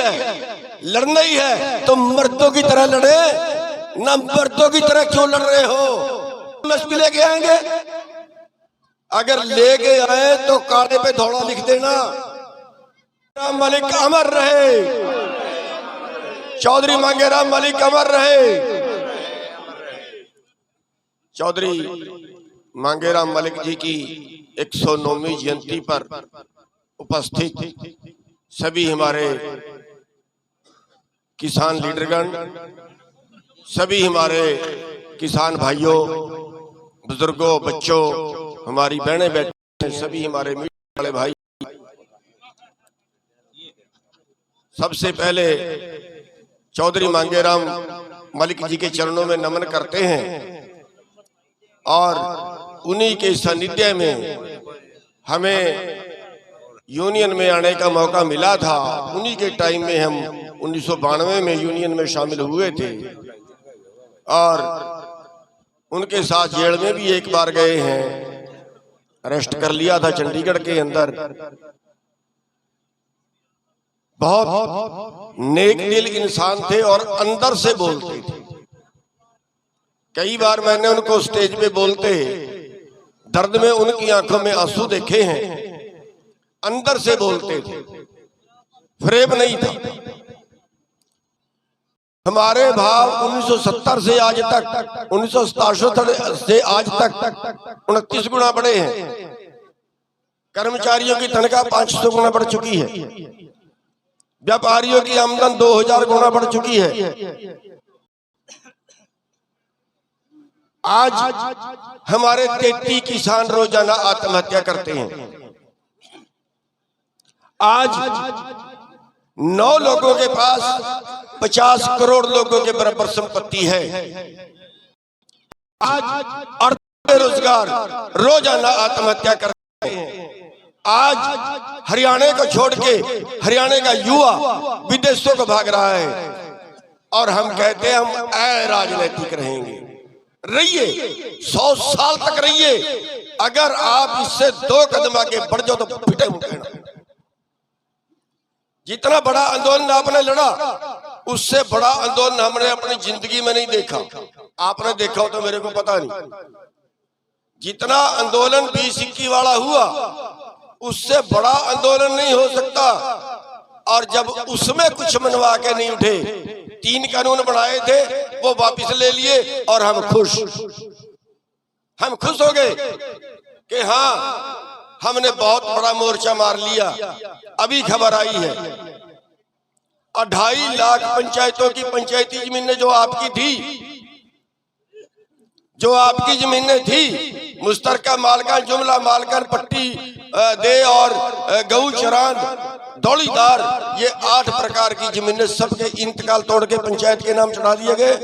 है, लड़ना ही है तो मर्दों की तरह लड़े ना, मर्दों की तरह क्यों लड़ रहे हो? नस्बी लेके आएंगे, अगर लेके आए तो कांटे पे धौड़ा लिख देना, राम मलिक अमर रहे, चौधरी मांगेराम मलिक अमर रहे। चौधरी मांगेराम मलिक जी की 109वीं जयंती पर उपस्थित सभी हमारे किसान लीडरगण, सभी हमारे किसान भाइयों, बुजुर्गों, बच्चों, हमारी बहनें बैठे, सभी हमारे मीडिया वाले भाई, सबसे पहले चौधरी मांगेराम मलिक जी के चरणों में नमन करते हैं और उन्हीं के सानिध्य में हमें यूनियन में आने का मौका मिला था। उन्हीं के टाइम में हम 1992 में यूनियन में शामिल हुए थे और उनके साथ जेल में भी एक बार गए हैं, अरेस्ट कर लिया था चंडीगढ़ के अंदर। बहुत नेक दिल इंसान थे और अंदर से बोलते थे। कई बार मैंने उनको स्टेज पे बोलते दर्द में उनकी आंखों में आंसू देखे हैं, अंदर से बोलते थे, फ्रेब नहीं था। हमारे भाव 1970 से आज तक, 1967 से आज तक 29 गुना बढ़े हैं। कर्मचारियों की तनख्वाह 500 गुना बढ़ चुकी है, व्यापारियों की आमदन 2000 गुना बढ़ चुकी है। आज हमारे 33 किसान रोजाना आत्महत्या करते हैं। आज 9 लोगों के पास 50 करोड़ लोगों के बराबर संपत्ति है। आज और बेरोजगार रोजाना आत्महत्या करते हैं। आज हरियाणा को छोड़ के हरियाणा का युवा विदेशों को भाग रहा है और हम कहते हैं हम राजनीतिक रहेंगे। रहिए, 100 साल तक रहिए, अगर आप इससे 2 कदम आगे बढ़ जाओ तो पिटे मुझे। जितना बड़ा आंदोलन आपने लड़ा, उससे बड़ा आंदोलन हमने अपनी जिंदगी में नहीं देखा। आपने देखा हो तो मेरे को पता नहीं। जितना आंदोलन 20-21 वाला हुआ, उससे बड़ा आंदोलन नहीं हो सकता। और जब उसमें कुछ मनवा के नहीं उठे, 3 कानून बनाए थे वो वापस ले लिए और हम खुश हो गए कि हाँ, हमने बहुत बड़ा मोर्चा मार लिया। अभी खबर आई है 2.5 लाख पंचायतों की पंचायती जमीनें जो आपकी जमीनें थी, मुश्तरका मालकान, जुमला मालकान, पट्टी दे और गऊ चरान, दौड़ीदार, ये 8 प्रकार की जमीनें सबके इंतकाल तोड़ के पंचायत के नाम चढ़ा दिए गए,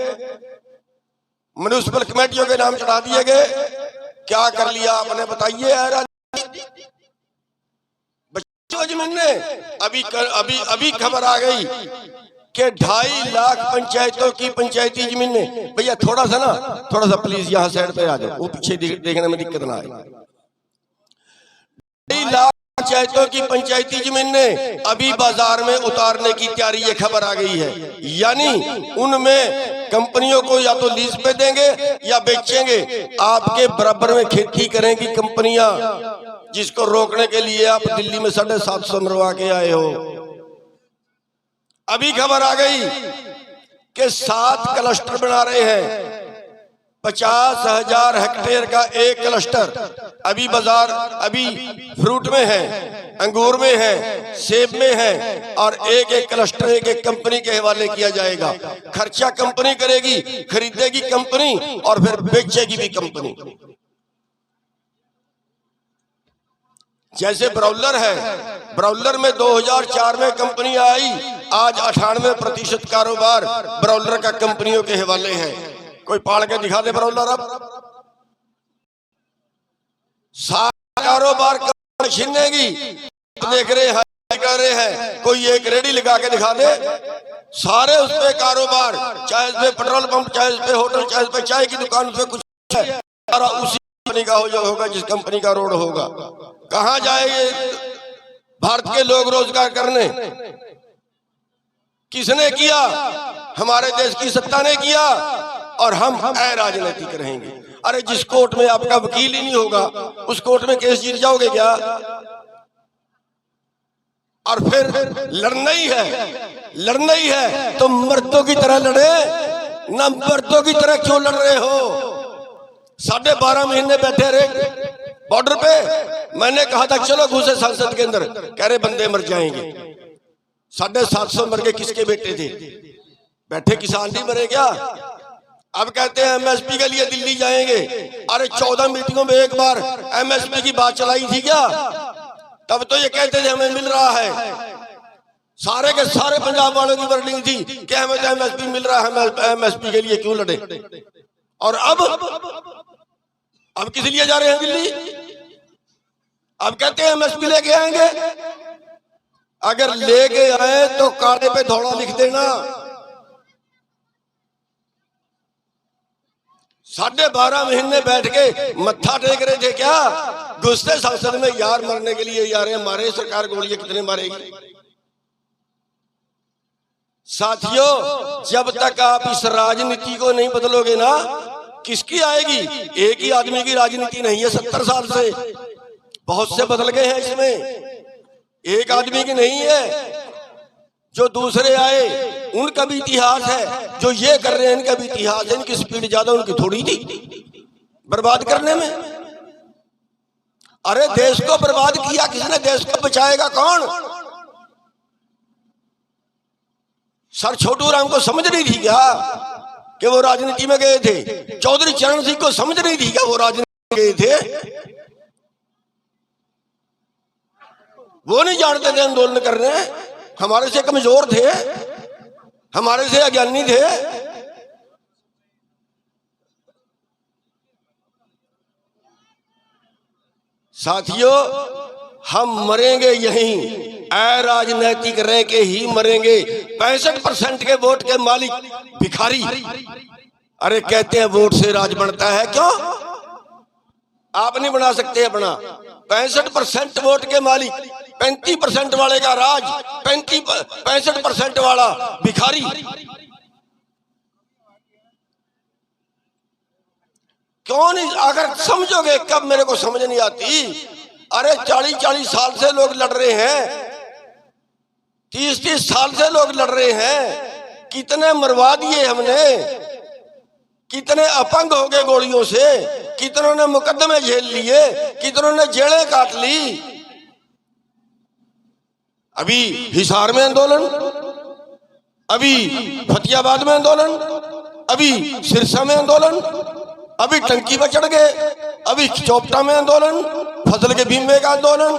म्युनिसिपल कमेटियों के नाम चढ़ा दिए गए। क्या कर लिया आपने बताइए? बच्चों जमीनें अभी खबर आ गई कि 2.5 लाख पंचायतों की पंचायती जमीनें। भैया थोड़ा सा प्लीज यहाँ साइड पे आ जाओ, वो पीछे देखने में दिक्कत ना आए। 2.5 लाख पंचायतों की पंचायती जमीनें अभी बाजार में उतारने की तैयारी, ये खबर आ गई है। यानी उनमें कंपनियों को या तो लीज पे देंगे या बेचेंगे। आपके बराबर में खेती करेंगी कंपनियां, जिसको रोकने के लिए आप दिल्ली में 750 मरवा के आए हो। अभी खबर आ गई कि 7 क्लस्टर बना रहे हैं, 50,000 हेक्टेयर का एक क्लस्टर। अभी फ्रूट में है, अंगूर में है, सेब में है, और एक क्लस्टर एक कंपनी के हवाले किया जाएगा। खर्चा कंपनी करेगी, खरीदेगी कंपनी और फिर बेचेगी भी कंपनी। जैसे ब्राउलर है, ब्राउलर में 2004 में कंपनी आई, आज 98% कारोबार ब्राउलर का कंपनियों के हवाले है। कोई पाड़ के दिखा दे ब्राउलर। अब सारा कारोबार छीनेगी, देख रहे हैं, कोई एक रेडी लगा के दिखा दे, सारे उस पे कारोबार, चाहे उस पे पेट्रोल पंप, चाहे उस पे होटल, चाहे उस पे चाय की दुकान, उस पे कुछ है, सारा उसी कंपनी का होगा, जिस कंपनी का रोड होगा। कहाँ जाएंगे भारत के लोग रोजगार करने? किसने किया? हमारे देश की सत्ता ने किया, और हम अराजनीतिक रहेंगे। अरे जिस कोर्ट में आपका वकील ही नहीं होगा, उस कोर्ट में केस जीत जाओगे क्या? और फिर लड़ना ही है तो मर्दों की तरह लड़े ना, मर्दों की तरह क्यों लड़ रहे हो? 12.5 महीने बैठे रहे बॉर्डर पे। मैंने कहा था चलो घुसे संसद के अंदर, कह रहे बंदे मर जाएंगे। 750 मर गए, किसके बेटे थे? बैठे किसान नहीं मरे क्या? अब कहते हैं एमएसपी के लिए दिल्ली जाएंगे। अरे 14 मीटिंगों में एक बार एमएसपी की बात चलाई थी क्या? तब तो ये कहते थे हमें मिल रहा है। सारे के सारे पंजाब वालों की वर्डिंग थी कि हमें तो एमएसपी मिल रहा है, हम एमएसपी के लिए क्यों लड़े? और अब किस लिए जा रहे हैं दिल्ली? अब कहते हैं एमएसपी लेके आएंगे। अगर लेके आए तो काले पे धौड़ा लिख देना। 12.5 महीने बैठ के मत्था टेक रहे थे क्या? घुसते संसद में यार मरने के लिए यार मारे, सरकार गोलियां कितने मारेगी? साथियों, जब तक आप इस राजनीति को नहीं बदलोगे ना, किसकी आएगी? एक ही आदमी की राजनीति नहीं है 70 साल से, बहुत से बदल गए हैं इसमें। एक आदमी की नहीं है। जो दूसरे आए उनका भी इतिहास है, जो ये कर रहे हैं इनका भी इतिहास है। इनकी स्पीड ज्यादा उनकी थोड़ी थी बर्बाद करने में। अरे देश को बर्बाद किया किसने? देश को बचाएगा कौन? सर छोटू राम को समझ नहीं थी क्या कि वो राजनीति में गए थे? चौधरी चरण सिंह को समझ नहीं थी क्या वो राजनीति में गए थे? वो नहीं जानते थे आंदोलन करने? हमारे से कमजोर थे, हमारे से अज्ञानी थे। साथियों, हम मरेंगे यहीं, अराजनैतिक रह के ही मरेंगे। 65% के वोट के मालिक भिखारी। अरे कहते हैं वोट से राज बनता है, क्यों? आप नहीं बना सकते अपना। 65% वोट के मालिक, 35% वाले का राज, 65% वाला भिखारी। क्यों नहीं? अगर समझोगे कब, मेरे को समझ नहीं आती। अरे 40-40 साल से लोग लड़ रहे हैं, 30-30 साल से लोग लड़ रहे हैं। कितने मरवा दिए हमने, कितने अपंग हो गए गोलियों से, कितनों ने मुकदमे झेल लिए, कितनों ने जेलें काट ली। अभी हिसार में आंदोलन, अभी फतेहाबाद में आंदोलन, अभी सिरसा में आंदोलन, अभी टंकी पर चढ़ गए, अभी चौपटा में आंदोलन, फसल के बीमे का आंदोलन,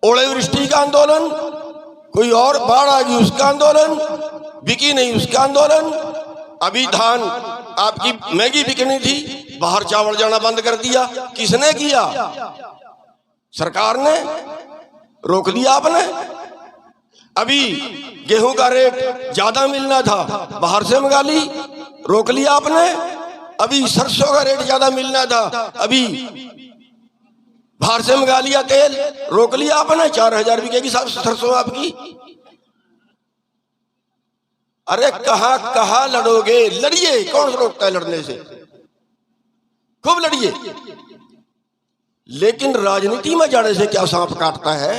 ओलावृष्टि का आंदोलन, कोई और बाढ़ आ गई उसका आंदोलन, बिकी नहीं उसका आंदोलन। अभी धान आपकी मैगी बिकनी थी, बाहर चावल जाना बंद कर दिया। किसने किया? सरकार ने रोक दिया आपने। अभी गेहूं का रेट ज्यादा मिलना था, बाहर से मंगा ली, रोक लिया आपने। अभी सरसों का रेट ज्यादा मिलना था, अभी बाहर से मंगा लिया तेल, रोक लिया आपने। 4000 बिकेगी सरसों आपकी। अरे कहां लड़ोगे? लड़िए, कौन रोकता है लड़ने से? खूब लड़िए, लेकिन राजनीति में जाने से क्या सांप काटता है?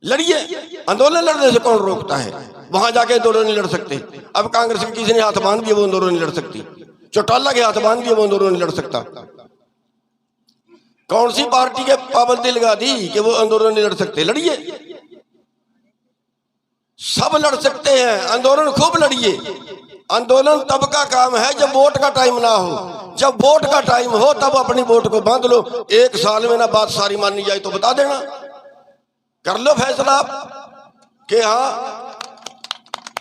लड़िए, आंदोलन लड़ने से कौन रोकता है? वहां जाके आंदोलन नहीं लड़ सकते। अब कांग्रेस के किसी ने हाथ बांध दिया, वो आंदोलन नहीं लड़ सकती। चौटाला के हाथ बांध दिया, वो आंदोलन नहीं लड़ सकता। कौन सी पार्टी के पाबंदी लगा दी कि वो आंदोलन नहीं लड़ सकते? लड़िए, सब लड़ सकते हैं, आंदोलन खूब लड़िए। आंदोलन तब का काम है जब वोट का टाइम ना हो। जब वोट का टाइम हो तब अपनी वोट को बांध लो। 1 साल में ना बात सारी माननी जाए तो बता देना, कर लो फैसला आप कि हाँ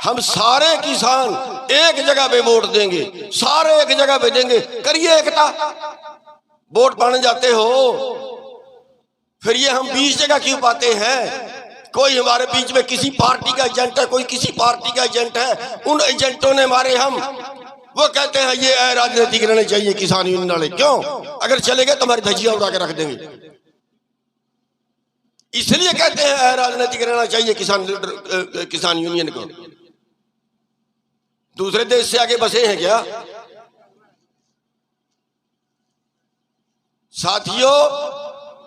हम सारे किसान एक जगह पे वोट देंगे, सारे एक जगह पे देंगे। करिए एकता। वोट पाने जाते हो, फिर ये हम 20 जगह क्यों पाते हैं? कोई हमारे बीच में किसी पार्टी का एजेंट है, कोई किसी पार्टी का एजेंट है, उन एजेंटों ने मारे हम। वो कहते हैं ये राजनीतिक रहने चाहिए किसान यूनियन वाले। क्यों? अगर चले गए तो हमारी धज्जियां उड़ा के रख देंगे। इसलिए कहते हैं राजनीतिक रहना चाहिए किसान यूनियन को। दूसरे देश से आगे बसे हैं क्या? साथियों,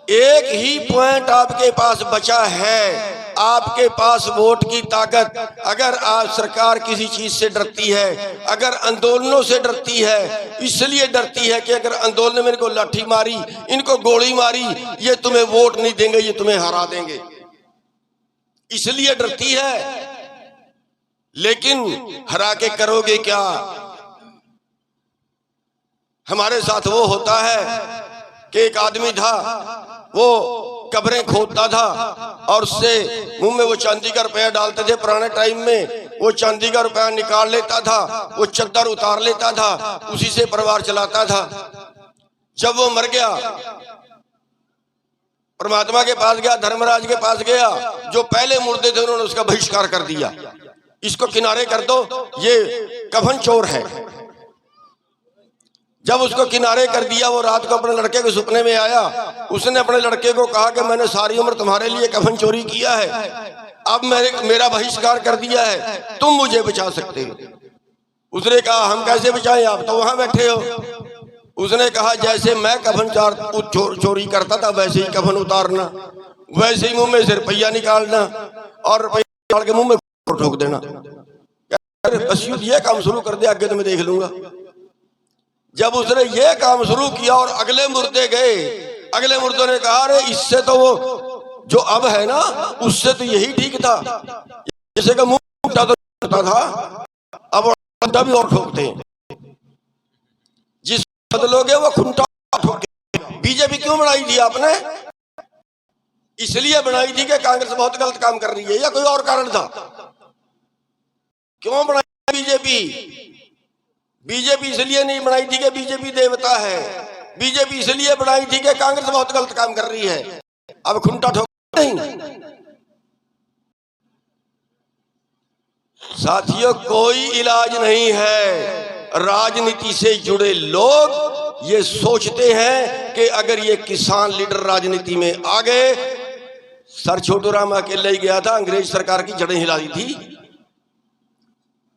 एक ही पॉइंट आपके पास बचा है, आपके पास वोट की ताकत। अगर आज सरकार किसी चीज से डरती है, अगर आंदोलनों से डरती है, इसलिए डरती है कि अगर आंदोलन में इनको लाठी मारी, इनको गोली मारी, ये तुम्हें वोट नहीं देंगे, ये तुम्हें हरा देंगे, इसलिए डरती है। लेकिन हरा के करोगे क्या? हमारे साथ वो होता है कि एक आदमी था, वो कब्रें खोदता था और उससे मुंह में वो चांदी का रुपया डालते थे। पुराने टाइम में वो चांदी का रुपया निकाल लेता था, वो चद्दर उतार लेता था, उसी से परिवार चलाता था। जब वो मर गया, परमात्मा के पास गया, धर्मराज के पास गया, जो पहले मुर्दे थे उन्होंने उसका बहिष्कार कर दिया। इसको किनारे कर दो, ये कफन चोर है। जब उसको किनारे कर दिया, वो रात को अपने लड़के के सपने में आया। उसने अपने लड़के को कहा कि मैंने सारी उम्र तुम्हारे लिए कफन चोरी किया है, अब मेरा बहिष्कार कर दिया है, तुम मुझे बचा सकते हो। उसने कहा हम कैसे बचाएं, आप तो वहां बैठे हो। उसने कहा जैसे मैं कफन चोरी करता था वैसे ही कफन उतारना, वैसे ही मुंह में से रुपया निकालना और रुपया निकाल के मुंह में ठोक देना। बस ये काम शुरू कर दे, आगे तो मैं देख लूंगा। जब उसने ये काम शुरू किया और अगले मुर्दे गए, अगले मुर्दों ने कहा अरे इससे तो वो जो अब है ना, उससे तो यही ठीक था। जैसे का मुंह तो था, अब भी और ठोकते हैं। जिस बदलोगे वो खुंटा ठोके। बीजेपी क्यों बनाई थी आपने? इसलिए बनाई थी कि कांग्रेस बहुत गलत काम कर रही है, या कोई और कारण था? क्यों बनाई बीजेपी? बीजेपी इसलिए नहीं बनाई थी कि बीजेपी देवता है, बीजेपी इसलिए बनाई थी कि कांग्रेस बहुत गलत काम कर रही है। अब खुंटा ठोक नहीं। साथियों, कोई इलाज नहीं है। राजनीति से जुड़े लोग ये सोचते हैं कि अगर ये किसान लीडर राजनीति में आ गए, सर छोटू राम अकेले ही गया था, अंग्रेज सरकार की जड़ें हिलाई थी।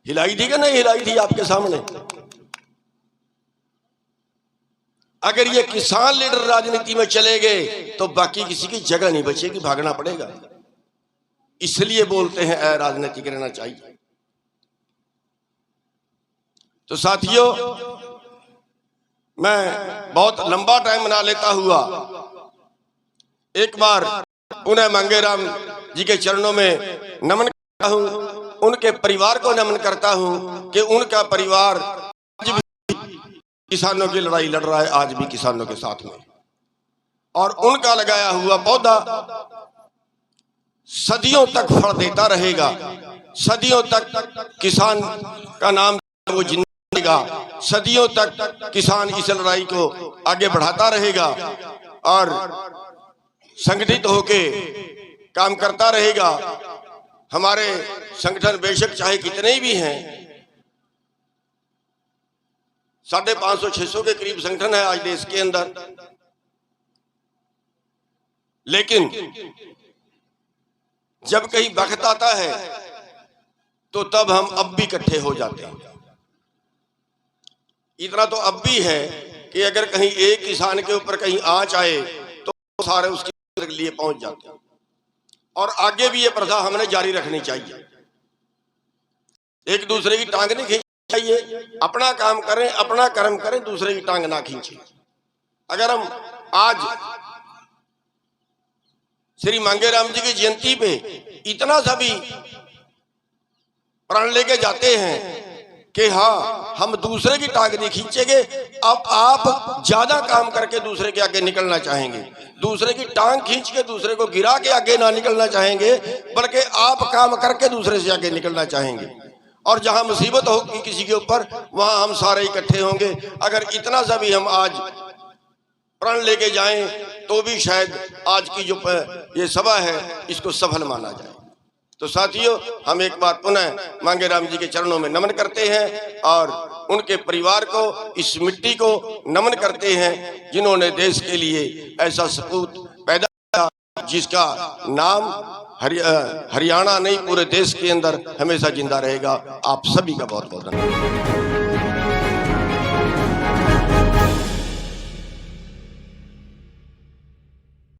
हिलाई थी कि नहीं हिलाई थी आपके सामने? अगर ये किसान लीडर राजनीति में चले गए तो बाकी किसी की जगह नहीं बचेगी, भागना पड़ेगा। इसलिए बोलते हैं राजनीतिक रहना चाहिए। तो साथियों, मैं बहुत लंबा टाइम बना लेता हुआ एक बार पुनः मांगेराम जी के चरणों में नमन करता हूं, उनके परिवार को नमन करता हूं कि उनका परिवार आज भी किसानों की लड़ाई लड़ रहा है, आज भी किसानों के साथ में, और उनका लगाया हुआ पौधा सदियों तक फल देता रहेगा। सदियों तक किसान का नाम वो जिंदा, सदियों तक किसान इस लड़ाई को आगे बढ़ाता रहेगा और संगठित होके काम करता रहेगा। हमारे संगठन बेशक चाहे कितने भी हैं, 550-600 के करीब संगठन है आज देश के अंदर, लेकिन जब कहीं वक्त आता है तो तब हम अब भी इकट्ठे हो जाते हैं। इतना तो अब भी है कि अगर कहीं एक किसान के ऊपर कहीं आंच आए तो सारे उसके लिए पहुंच जाते हैं, और आगे भी ये प्रथा हमने जारी रखनी चाहिए। एक दूसरे की टांग नहीं खींचनी चाहिए, अपना काम करें, अपना कर्म करें, दूसरे की टांग ना खींचें। अगर हम आज श्री मांगेराम जी की जयंती पे इतना सा भी प्रण लेके जाते हैं कि हाँ हम दूसरे की टांग नहीं खींचेंगे, अब आप ज्यादा काम करके दूसरे के आगे निकलना चाहेंगे, दूसरे की टांग खींच के दूसरे को गिरा के आगे ना निकलना चाहेंगे, बल्कि आप काम करके दूसरे से आगे निकलना चाहेंगे। और जहां मुसीबत होगी किसी के ऊपर, वहां हम सारे इकट्ठे होंगे। अगर इतना सा भी हम आज प्रण लेके जाएं तो भी शायद आज की जो ये सभा है इसको सफल माना जाए। तो साथियों, हम एक बार पुनः मांगेराम जी के चरणों में नमन करते हैं और उनके परिवार को, इस मिट्टी को नमन करते हैं जिन्होंने देश के लिए ऐसा सपूत पैदा किया जिसका नाम हरियाणा नहीं पूरे देश के अंदर हमेशा जिंदा रहेगा। आप सभी का बहुत बहुत धन्यवाद।